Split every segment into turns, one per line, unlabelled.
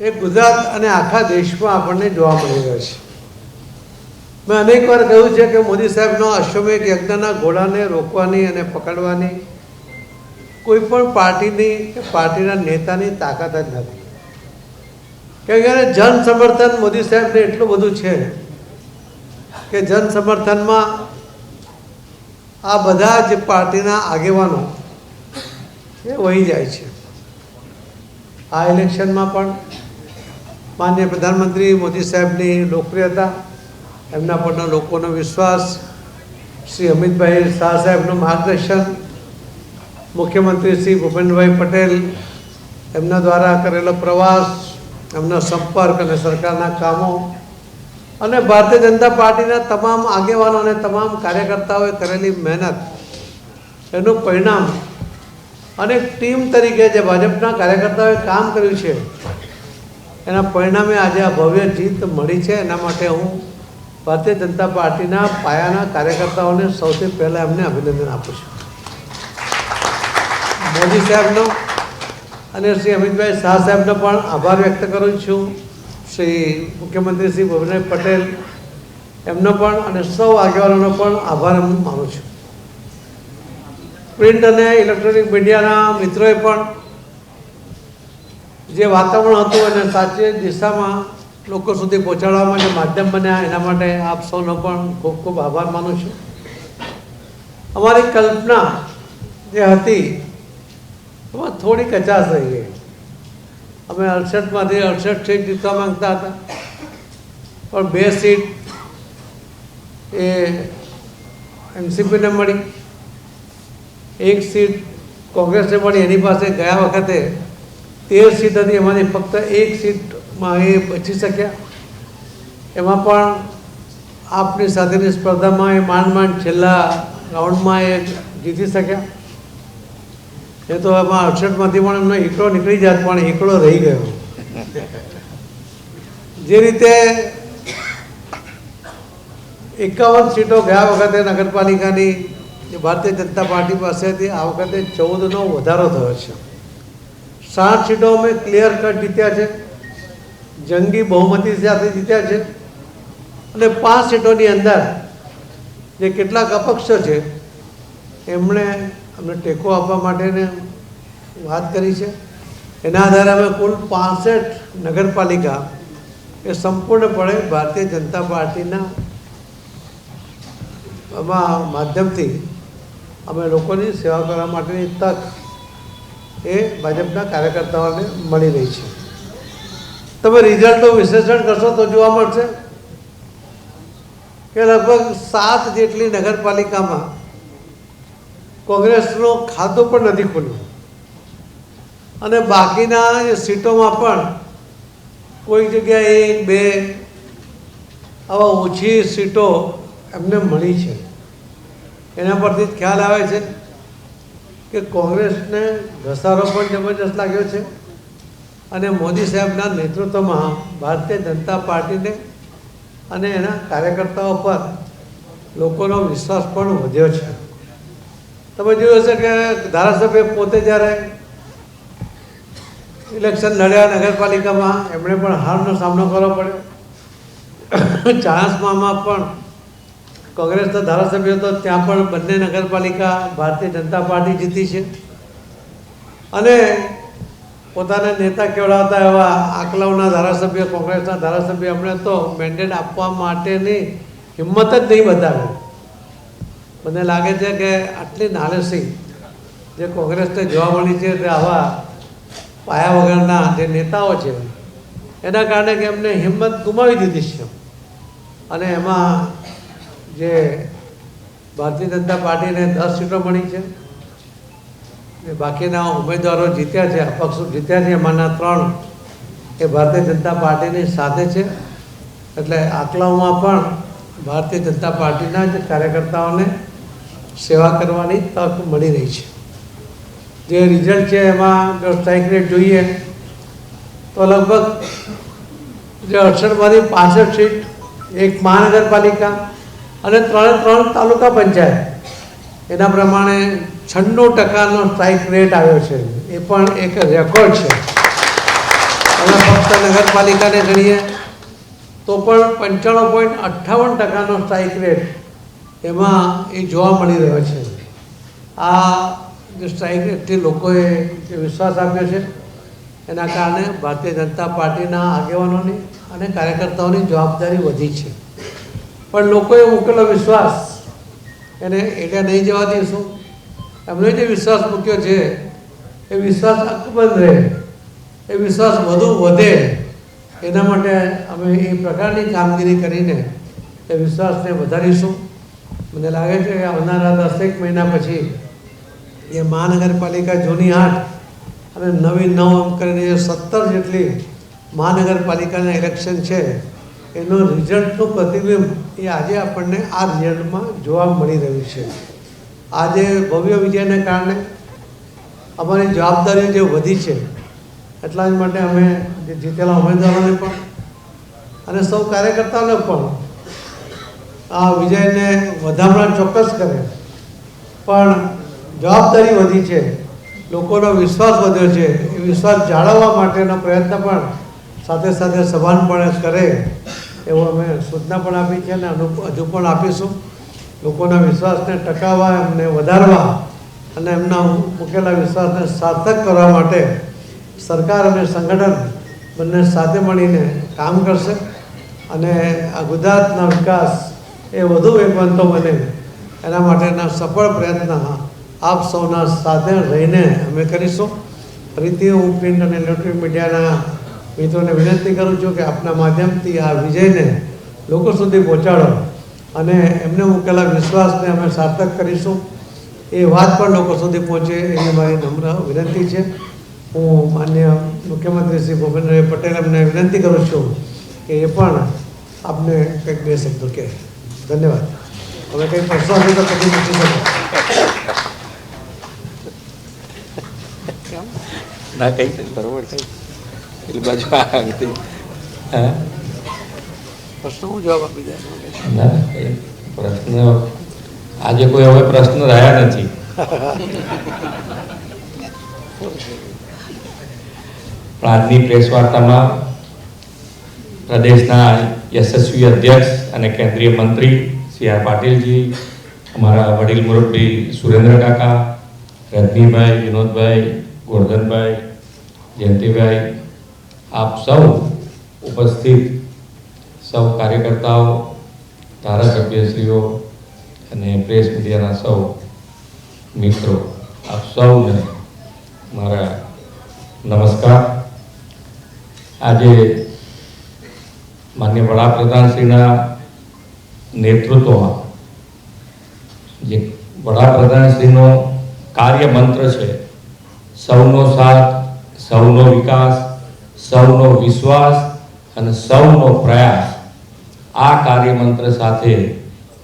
એ ગુજરાત અને આખા દેશમાં આપણને જોવા મળી રહ્યો છે. મેં અનેક વાર કહ્યું છે કે મોદી સાહેબનો અશ્વમેઘ યજ્ઞના ઘોડાને રોકવાની અને પકડવાની કોઈ પણ પાર્ટીની કે પાર્ટીના નેતાની તાકાત જ નથી. કેમ કે જન સમર્થન મોદી સાહેબને એટલું બધું છે કે જન સમર્થનમાં આ બધા જ પાર્ટીના આગેવાનો એ વહી જાય છે. આ ઇલેક્શનમાં પણ માનનીય પ્રધાનમંત્રી મોદી સાહેબની લોકપ્રિયતા, એમના પરનો લોકોનો વિશ્વાસ, શ્રી અમિતભાઈ શાહ સાહેબનું માર્ગદર્શન, મુખ્યમંત્રી શ્રી ભૂપેન્દ્રભાઈ પટેલ એમના દ્વારા કરેલો પ્રવાસ, એમનો સંપર્ક અને સરકારના કામો અને ભારતીય જનતા પાર્ટીના તમામ આગેવાનો અને તમામ કાર્યકર્તાઓએ કરેલી મહેનત, એનું પરિણામ અને ટીમ તરીકે જે ભાજપના કાર્યકર્તાઓએ કામ કર્યું છે એના પરિણામે આજે આ ભવ્ય જીત મળી છે. એના માટે હું ભારતીય જનતા પાર્ટીના પાયાના કાર્યકર્તાઓને સૌથી પહેલાં એમને અભિનંદન આપું છું. મોદી સાહેબનો અને શ્રી અમિતભાઈ શાહ સાહેબનો પણ આભાર વ્યક્ત કરું છું. શ્રી મુખ્યમંત્રી શ્રી ભૂપેન્દ્રભાઈ પટેલ એમનો પણ અને સૌ આગેવાનોનો પણ આભાર હું માનું છું. પ્રિન્ટ અને ઇલેક્ટ્રોનિક મીડિયાના મિત્રોએ પણ જે વાતાવરણ હતું એને સાચી દિશામાં લોકો સુધી પહોંચાડવામાં જે માધ્યમ બન્યા એના માટે આપ સૌનો પણ ખૂબ ખૂબ આભાર માનું છું. અમારી કલ્પના જે હતી એમાં થોડી કચાશ રહી ગઈ. અમે 68માંથી 68 સીટ જીતવા માંગતા હતા, પણ 2 સીટ એ એનસીપીને મળી, 1 સીટ કોંગ્રેસને મળી. એની પાસે ગયા વખતે 13 સીટ હતી, એમાંથી ફક્ત 1 સીટમાં એ બચી શક્યા. એમાં પણ આપની સાથેની સ્પર્ધામાં એ માંડ છેલ્લા રાઉન્ડમાં એ જીતી શક્યા. એ તો એમાં 68માંથી પણ એમનો એકડો નીકળી જાત, પણ એકડો રહી ગયો. જે રીતે 51 સીટો ગયા વખતે નગરપાલિકાની જે ભારતીય જનતા પાર્ટી પાસે હતી, આ વખતે 14નો વધારો થયો છે. 60 સીટો અમે ક્લિયર કટ જીત્યા છે, જંગી બહુમતી સાથે જીત્યા છે. અને 5 સીટોની અંદર જે કેટલાક અપક્ષો છે એમણે અમને ટેકો આપવા માટેને વાત કરી છે. એના આધારે અમે કુલ 65 નગરપાલિકા એ સંપૂર્ણપણે ભારતીય જનતા પાર્ટીના માધ્યમથી અમે લોકોની સેવા કરવા માટેની તક એ ભાજપના કાર્યકર્તાઓને મળી રહી છે. તમે રિઝલ્ટનું વિશ્લેષણ કરશો તો જોવા મળશે કે લગભગ 7 જેટલી નગરપાલિકામાં કોંગ્રેસનું ખાતું પણ નથી ખુલ્યું, અને બાકીના જે સીટોમાં પણ કોઈ જગ્યાએ 1-2 આવા ઓછી સીટો એમને મળી છે. એના પરથી જ ખ્યાલ આવે છે કે કોંગ્રેસને ઘસારો પણ જબરજસ્ત લાગ્યો છે, અને મોદી સાહેબના નેતૃત્વમાં ભારતીય જનતા પાર્ટીને અને એના કાર્યકર્તાઓ પર લોકોનો વિશ્વાસ પણ વધ્યો છે. તમે જોયું હશે કે ધારાસભ્ય પોતે જ્યારે ઇલેક્શન લડ્યા નગરપાલિકામાં એમણે પણ હારનો સામનો કરવો પડ્યો. ચાણસ્મામાં પણ કોંગ્રેસના ધારાસભ્યો તો ત્યાં પણ બંને નગરપાલિકા ભારતીય જનતા પાર્ટી જીતી છે. અને પોતાના નેતા કેવડાવતા એવા આકલાવના ધારાસભ્ય, કોંગ્રેસના ધારાસભ્ય એમણે તો મેન્ડેટ આપવા માટેની હિંમત જ નહીં બતાવી. મને લાગે છે કે આટલી નાલેસી જે કોંગ્રેસને જોવા મળી છે તે આવા પાયા વગરના જે નેતાઓ છે એના કારણે કે એમને હિંમત ગુમાવી દીધી છે. અને એમાં જે ભારતીય જનતા પાર્ટીને 10 સીટો મળી છે, બાકીના ઉમેદવારો જીત્યા છે, અપક્ષો જીત્યા છે, એમાંના 3 એ ભારતીય જનતા પાર્ટીની સાથે છે. એટલે આકલાઓમાં પણ ભારતીય જનતા પાર્ટીના જ કાર્યકર્તાઓને સેવા કરવાની તક મળી રહી છે. જે રિઝલ્ટ છે એમાં જો સ્ટ્રાઇક રેટ જોઈએ તો લગભગ જે 68માંથી 65 સીટ, 1 મહાનગરપાલિકા અને 3 તાલુકા પંચાયત, એના પ્રમાણે 96% સ્ટ્રાઇક રેટ આવ્યો છે. એ પણ એક રેકોર્ડ છે. અને ફક્ત નગરપાલિકાને ગણીએ તો પણ 95.58%નો સ્ટ્રાઇક રેટ એમાં એ જોવા મળી રહ્યો છે. આ જે સ્ટ્રાઇક રેટથી લોકોએ જે વિશ્વાસ આપ્યો છે એના કારણે ભારતીય જનતા પાર્ટીના આગેવાનોની અને કાર્યકર્તાઓની જવાબદારી વધી છે. પણ લોકોએ મૂકેલો વિશ્વાસ એને એટલે નહીં જવા દઈશું. એમણે જે વિશ્વાસ મૂક્યો છે એ વિશ્વાસ અકબંધ રહે, એ વિશ્વાસ વધે એના માટે અમે એ પ્રકારની કામગીરી કરીને એ વિશ્વાસને વધારીશું. મને લાગે છે કે આવનારા 10 મહિના પછી એ મહાનગરપાલિકા જૂની 8 અને નવી 9 એમ કરીને 17 જેટલી મહાનગરપાલિકાના ઇલેક્શન છે એનો રિઝલ્ટનું પ્રતિબિંબ એ આજે આપણને આ રિઝલ્ટમાં જોવા મળી રહ્યું છે. આજે ભવ્ય વિજયને કારણે અમારી જવાબદારીઓ જે વધી છે એટલા જ માટે અમે જે જીતેલા ઉમેદવારોને પણ અને સૌ કાર્યકર્તાઓને પણ આ વિજયને વધામણા ચોક્કસ કરે, પણ જવાબદારી વધી છે, લોકોનો વિશ્વાસ વધ્યો છે. એ વિશ્વાસ જાળવવા માટેનો પ્રયત્ન પણ સાથે સાથે સભાનપણે કરે એવો અમે સૂચના પણ આપી છે અને હજુ પણ આપીશું. લોકોના વિશ્વાસને ટકાવવા, એમને વધારવા અને એમના મૂકેલા વિશ્વાસને સાર્થક કરવા માટે સરકાર અને સંગઠન બંને સાથે મળીને કામ કરશે અને આ ગુજરાતના વિકાસ એ વધુ વેગવંતો બને એના માટેના સફળ પ્રયત્ન આપ સૌના સાથે રહીને અમે કરીશું. ફરીથી હું પ્રિન્ટ અને ઇલેક્ટ્રોનિક મીડિયાના મિત્રોને વિનંતી કરું છું કે આપના માધ્યમથી આ વિજયને લોકો સુધી પહોંચાડો અને એમને મૂકેલા વિશ્વાસને અમે સાર્થક કરીશું. એ વાત પણ લોકો સુધી પહોંચે એની મારી નમ્ર વિનંતી છે. હું માન્ય મુખ્યમંત્રી શ્રી ભૂપેન્દ્રભાઈ પટેલ એમને વિનંતી કરું છું કે એ પણ આપને કંઈક 2 શબ્દો કહે. ધન્યવાદ. હવે કંઈ પ્રશ્નો હશે તો પછી પૂછી શકો.
ના કંઈ બરોબર છે એટલે બાજુ
પ્રશ્નો હું જવાબ આપી દે.
ના પ્રશ્ન આજે કોઈ હવે પ્રશ્ન રહ્યા નથી. આજની પ્રેસ વાર્તામાં પ્રદેશના યશસ્વી અધ્યક્ષ અને કેન્દ્રીય મંત્રી સી આર પાટીલજી, અમારા વડીલ મુરબ્બી સુરેન્દ્ર કાકા, રજનીભાઈ, વિનોદભાઈ, ગોરધનભાઈ, જયંતિભાઈ, આપ સૌ ઉપસ્થિત સૌ કાર્યકર્તાઓ, ધારાસભ્યશ્રીઓ અને પ્રેસ મીડિયાના સૌ મિત્રો, આપ સૌને મારા નમસ્કાર. આજે માનનીય વડાપ્રધાનશ્રીના નેતૃત્વમાં જે વડાપ્રધાનશ્રીનો કાર્ય મંત્ર છે, સૌનો સાથ, સૌનો વિકાસ, સૌનો વિશ્વાસ અને સૌનો પ્રયાસ, આ કાર્ય મંત્ર સાથે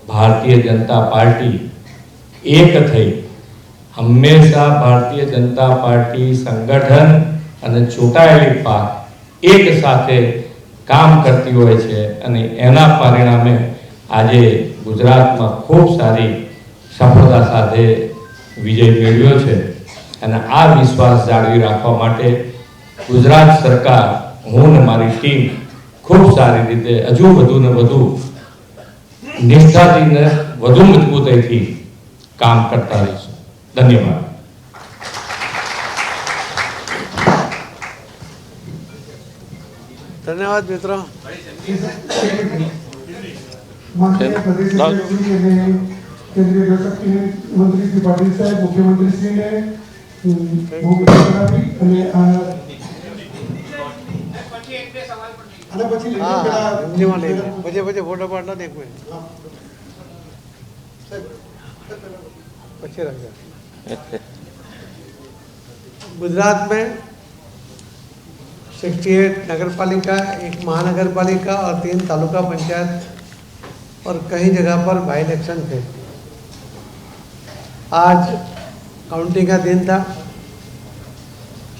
ભારતીય જનતા પાર્ટી એક થઈ હંમેશા ભારતીય જનતા પાર્ટી સંગઠન અને ચૂંટાયેલી પાંખ એક સાથે કામ કરતી હોય છે અને એના પરિણામે આજે ગુજરાતમાં ખૂબ સારી સફળતા સાથે વિજય મેળવ્યો છે. અને આ વિશ્વાસ જાળવી રાખવા માટે ગુજરાત સરકાર, હું ને મારી ટીમ ખૂબ સારી રીતે હજુ વધુ ને વધુ નિષ્ઠાથી ને વધુ મજબૂતાઈથી કામ કરતા રહીશું. ધન્યવાદ.
ધન્યવાદ મિત્રો.
माननीय प्रदेश अध्यक्ष ने केंद्रीय गृह मंत्री श्री पाटिल साहब, मुख्यमंत्री श्री ने
પછી ફોટો પાડો ને 1 મિનિટ પછી रख गुजरात में 68 नगर पालिका, 1 महानगर पालिका और 3 तालुका पंचायत और कई जगह पर बाई इलेक्शन थे. आज काउंटिंग का दिन था.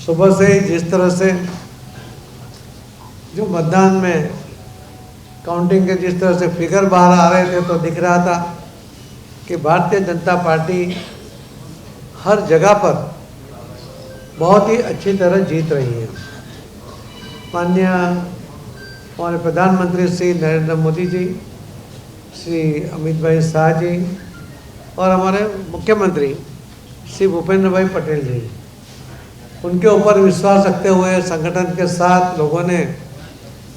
सुबह से ही जिस तरह से जो मतदान में काउंटिंग के जिस तरह से फिगर बाहर आ रहे थे तो दिख रहा था कि भारतीय जनता पार्टी हर जगह पर बहुत ही अच्छी तरह जीत रही है. माननीय हमारे प्रधानमंत्री श्री नरेंद्र मोदी जी, श्री अमित भाई शाह जी और हमारे मुख्यमंत्री श्री भूपेंद्र भाई पटेल जी, उनके ऊपर विश्वास रखते हुए संगठन के साथ लोगों ने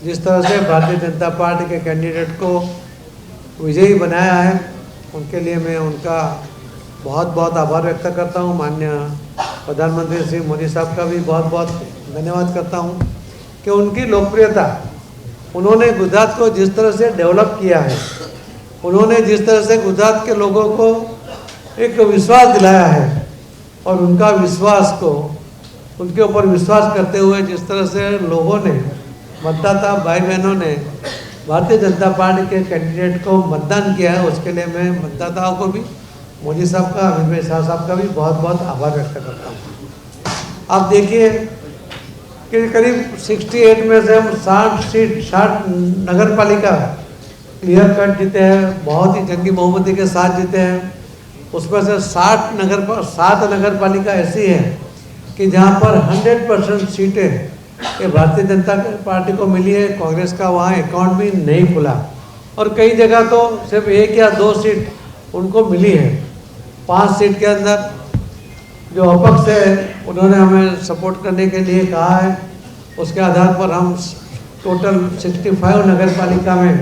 जिस तरह से भारतीय जनता पार्टी के कैंडिडेट को विजयी बनाया है, उनके लिए मैं उनका बहुत बहुत आभार व्यक्त करता हूं। माननीय प्रधानमंत्री श्री मोदी साहब का भी बहुत बहुत धन्यवाद करता हूं कि उनकी लोकप्रियता, उन्होंने गुजरात को जिस तरह से डेवलप किया है, उन्होंने जिस तरह से गुजरात के लोगों को एक विश्वास दिलाया है और उनका विश्वास को, उनके ऊपर विश्वास करते हुए जिस तरह से लोगों ने, मतदाता भाई बहनों ने भारतीय जनता पार्टी के कैंडिडेट को मतदान किया है, उसके लिए मैं मतदाताओं को भी, मोदी साहब का, अमित भाई शाह साहब का भी बहुत बहुत आभार व्यक्त करता हूँ। आप देखिए कि करीब 68 में से हम 60 नगर पालिका क्लियर कट जीते हैं, बहुत ही जंगी बहुमती के साथ जीते हैं। उसमें से 7 नगर पालिका ऐसी है कि जहाँ पर 100% सीटें ये भारतीय जनता पार्टी को मिली है, कांग्रेस का वहाँ अकाउंट भी नहीं खुला और कई जगह तो सिर्फ 1 या 2 सीट उनको मिली है। 5 सीट के अंदर जो अपक्ष है उन्होंने हमें सपोर्ट करने के लिए कहा है, उसके आधार पर हम टोटल 65 नगर पालिका में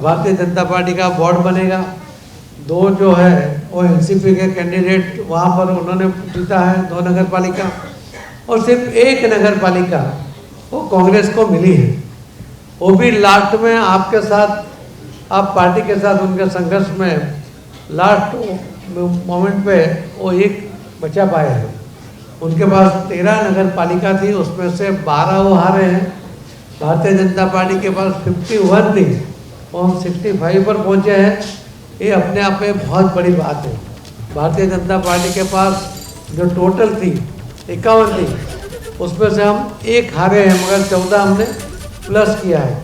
भारतीय जनता पार्टी का बोर्ड बनेगा। 2 जो है वो एनसीपी के कैंडिडेट वहाँ पर उन्होंने जीता है 2 नगर पालिका और सिर्फ 1 नगर पालिका वो कांग्रेस को मिली है, वो भी लास्ट में आपके साथ, आप पार्टी के साथ उनके संघर्ष में लास्ट मोमेंट पे वो 1 बचा पाए हैं। उनके पास 13 नगर पालिका थी, उसमें से 12 वो हारे हैं। भारतीय जनता पार्टी के पास 51 थी, वो हम 65 पर पहुँचे हैं। ये अपने आप में बहुत बड़ी बात है। भारतीय जनता पार्टी के पास जो टोटल थी 51 थी, उसमें से हम 1 हारे हैं, मगर 14 हमने प्लस किया है।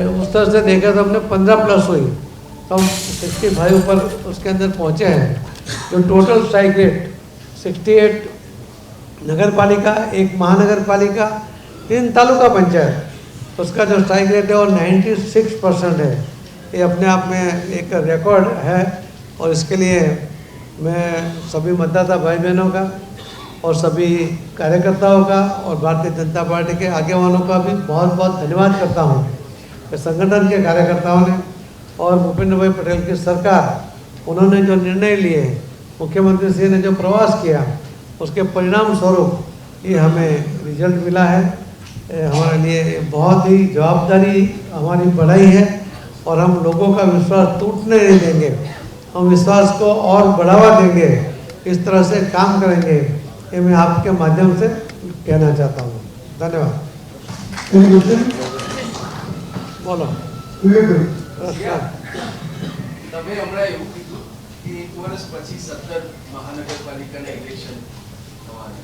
उस तरह से देखा तो हमने 15 प्लस हुई, तो हम 65 पर उसके अंदर पहुँचे हैं। जो टोटल स्ट्राइक रेट 68 नगर पालिका, 1 महानगर पालिका, 3 तालुका पंचायत, उसका जो स्ट्राइक रेट है वो 96% है। ये अपने आप में एक रिकॉर्ड है और इसके लिए मैं सभी मतदाता भाई बहनों का और सभी कार्यकर्ताओं का और भारतीय जनता पार्टी के आगे वालों का भी बहुत बहुत धन्यवाद करता हूँ कि संगठन के कार्यकर्ताओं ने और भूपेंद्र भाई पटेल की सरकार, उन्होंने जो निर्णय लिए, मुख्यमंत्री श्री ने जो प्रवास किया, उसके परिणाम स्वरूप ये हमें रिजल्ट मिला है। हमारे लिए बहुत ही जवाबदारी हमारी बढ़ाई है और हम लोगों का विश्वास टूटने नहीं देंगे, हम विश्वास को और बढ़ावा देंगे, इस तरह से काम करेंगे, ये मैं आपके माध्यम से कहना चाहता हूँ। धन्यवाद। बोलो।
તમે હમણાં એવું કીધું કે 1 વર્ષ પછી 17 મહાનગરપાલિકાના ઇલેક્શન થવાના,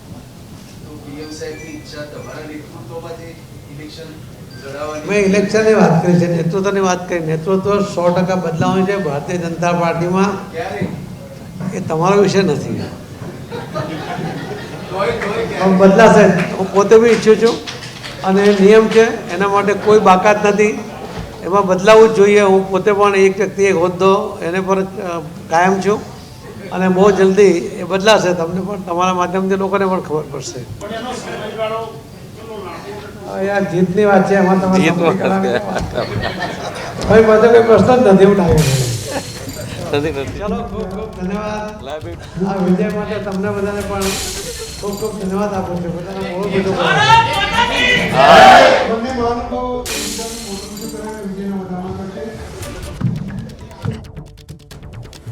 તો પીએમ સાહેબની ઈચ્છા તમારા નેતૃત્વમાં જે ઇલેક્શન લડાવવાની,
મેં ઇલેક્શનની વાત કરી છે, નેતૃત્વની વાત કરી। નેતૃત્વ 100% બદલાવવાનું છે ભારતીય જનતા પાર્ટીમાં,
ક્યારે
એ તમારો વિષય નથી।
તોય
પણ બદલાશે, હું પોતે બી ઈચ્છું છું અને નિયમ છે એના માટે કોઈ બાકાત નથી, એમાં બદલાવું જ જોઈએ। હું પોતે પણ એક વ્યક્તિ એક હોદ્દો એને પર કાયમ છું અને બહુ જલ્દી એ બદલાશે, તમને પણ તમારા માધ્યમથી લોકોને પણ ખબર પડશે। યાર જીતની વાત છે, એમાં તમે ભાઈ બધો કોઈ પ્રશ્ન જ નથી, એવું લાગે છે। ચલો ખૂબ ખૂબ ધન્યવાદ આ વિજય માટે, તમને બધાને પણ ખૂબ ખૂબ ધન્યવાદ આપું છું। બધાને બહુ બધું
બંને મહાનુભાવો વિજયને વધારવા માટે